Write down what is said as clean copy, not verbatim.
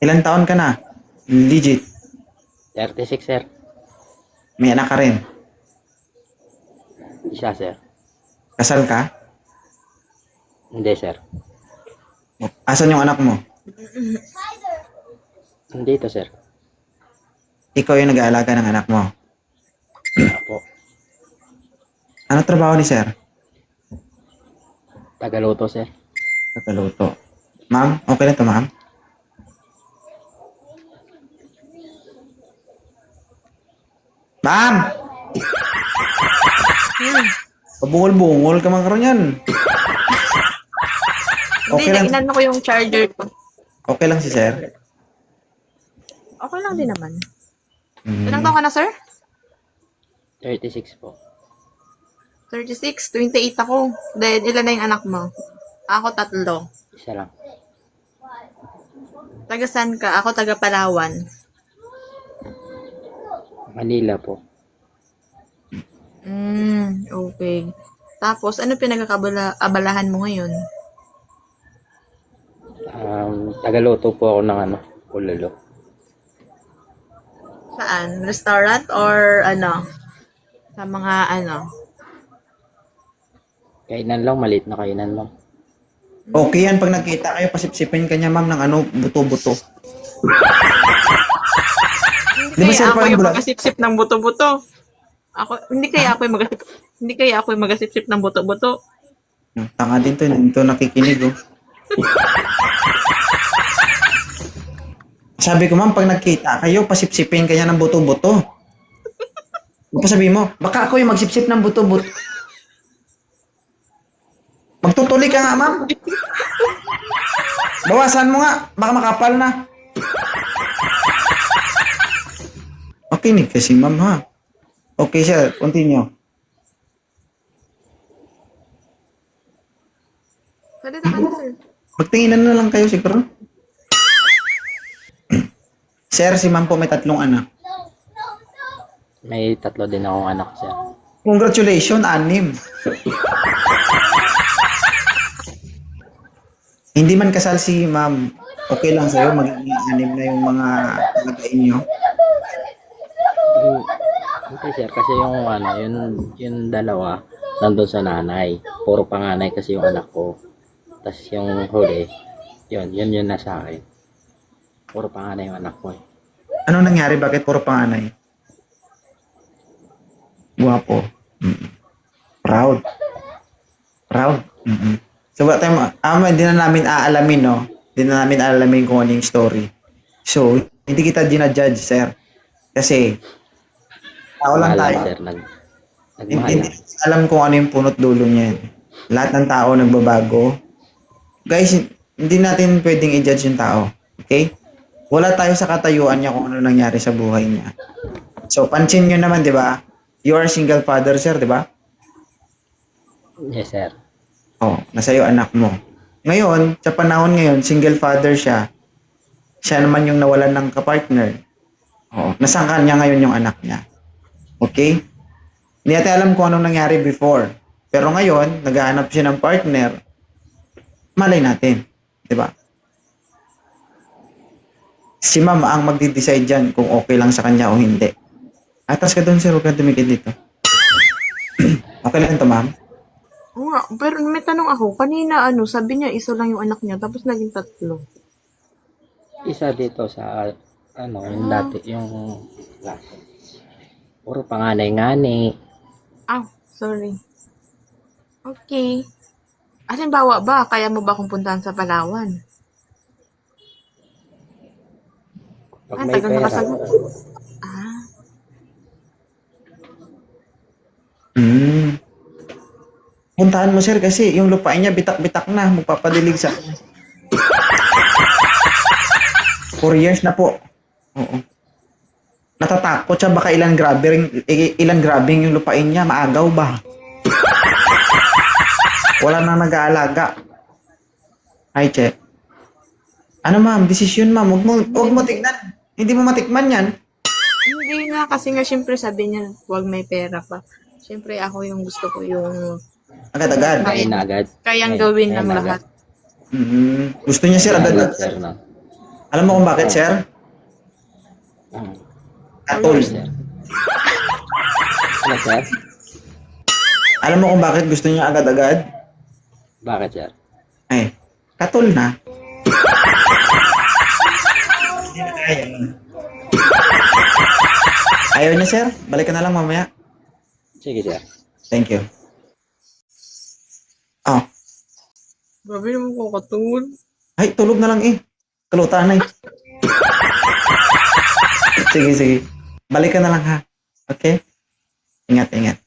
Ilan taon ka na? Legit. 36, sir. May anak ka rin. Isa, sir. Kasal ka? Hindi, sir. Asan yung anak mo? Nandito, sir. Ikaw yung nag-aalaga ng anak mo. Apo. Ano trabaho ni sir? Tagaluto, sir. Tagaluto. Ma'am, okay lang to, ma'am? Ma'am! Pabungol-bungol ka man karon yan. Hindi, Okay lang. nainan ko yung charger ko. Okay lang si sir. Okay lang din naman. Hmm. Ilang taon ka na, sir? 36 po. 36, 28 ako. Then, ilan na yung anak mo? Ako, 3. Isa lang. Taga saan ka? Ako, taga Palawan. Manila po. Okay. Tapos, ano pinagkakabalahan mo ngayon? Tagaluto po ako ng ulalo. Saan? Restaurant or ano? Sa mga ano? Kainan lang, maliit na kainan lang. Okay yan pag nagkita kayo, pasipsipin ka niya ma'am ng buto-buto. Di ba, Hindi sir, ako parang yung bulag? magasipsip ng buto-buto. Hindi kaya ako yung magasipsip ng buto-buto. Tanga din to, hindi to nakikinig oh. Sabi ko ma'am, pag nagkita kayo, pasipsipin kanya ng buto-buto. Ano sabihin mo? Baka ako yung magsipsip ng buto-buto. Magtutuloy ka nga ma'am. Bawasan mo nga, baka makapal na. Makinig kasi ma'am ha. Okay sir, continue. Salita ka na, sir. Magtinginan na lang kayo siguro. Sir, si ma'am po may 3 anak. May 3 din akong anak, sir. Congratulations, 6. Hindi man kasal si ma'am, okay lang sa'yo, magiging 6 na yung mga nagain nyo. Hindi, sir. Kasi yung dalawa, nandun sa nanay. Puro panganay kasi yung anak ko. Tapos yung huli, yun nasa akin. Puro panganay yung anak ko. Ano nangyari? Bakit puro panganay? Guwapo. Proud. Proud. So, what time, hindi na namin aalamin, no? Hindi na namin aalamin kung ano yung story. So, hindi kita dinajudge, sir. Kasi, tao lang Mahal tayo. sir. Nagmahal Hindi lang. alam kung ano yung punot dulo niyan. Lahat ng tao nagbabago. Guys, hindi natin pwedeng i-judge yung tao. Okay? Wala tayo sa katayuan niya kung ano nangyari sa buhay niya. So, pansin nyo naman, di ba? You are a single father, sir, di ba? Yes, sir. Oh, nasa iyo anak mo. Ngayon, sa panahon ngayon, single father siya. Siya naman yung nawalan ng kapartner. Oh, nasaan kanya ngayon yung anak niya. Okay? Hindi natin alam kung anong nangyari before. Pero ngayon, naghahanap siya ng partner. Malay natin. Di ba? Si ma'am ang magdi-decide dyan kung okay lang sa kanya o hindi. Atras ka doon, sir. Huwag ka tumikid dito. Okay lang to, ma'am? Oo nga, pero may tanong ako. Kanina, sabi niya, isa lang yung anak niya, tapos naging 3. Isa dito sa, yung dati, yung last. Puro panganay-ngani. Sorry. Okay. Halimbawa ba, kaya mo ba akong puntahan sa Palawan? Pag may tagal pera. nakasagot. Puntahan mo, sir, kasi yung lupain niya bitak-bitak na. Magpapadilig sa 4 years na po. Oo. Natatakot siya baka ilan grabing yung lupain niya. Maagaw ba? Wala nang nag-aalaga. Hi, Che. Ano, ma'am? Desisyon, ma'am. Huwag mo tignan. Hindi mo matikman yan. Hindi nga, kasi nga syempre sabi niya, huwag may pera pa. Syempre ako yung gusto ko yung Agad-agad. Kain na agad. kayang Ngayon, gawin ngayon ng agad. lahat. Gusto niya, sir, agad. Sir, no? Alam mo kung bakit, sir? Ah. Katol. Sir. Ano, sir? Alam mo kung bakit gusto niya agad-agad? Bakit, sir? Ay, katol na. Ayaw niya, sir? Balik ka na lang mamaya. Sige, sir. Thank you. Oh, Grabe naman ko katungod. ay, tulog na lang eh. Kalutaan na eh. Sige, sige. Balik ka na lang ha. Okay? Ingat, ingat.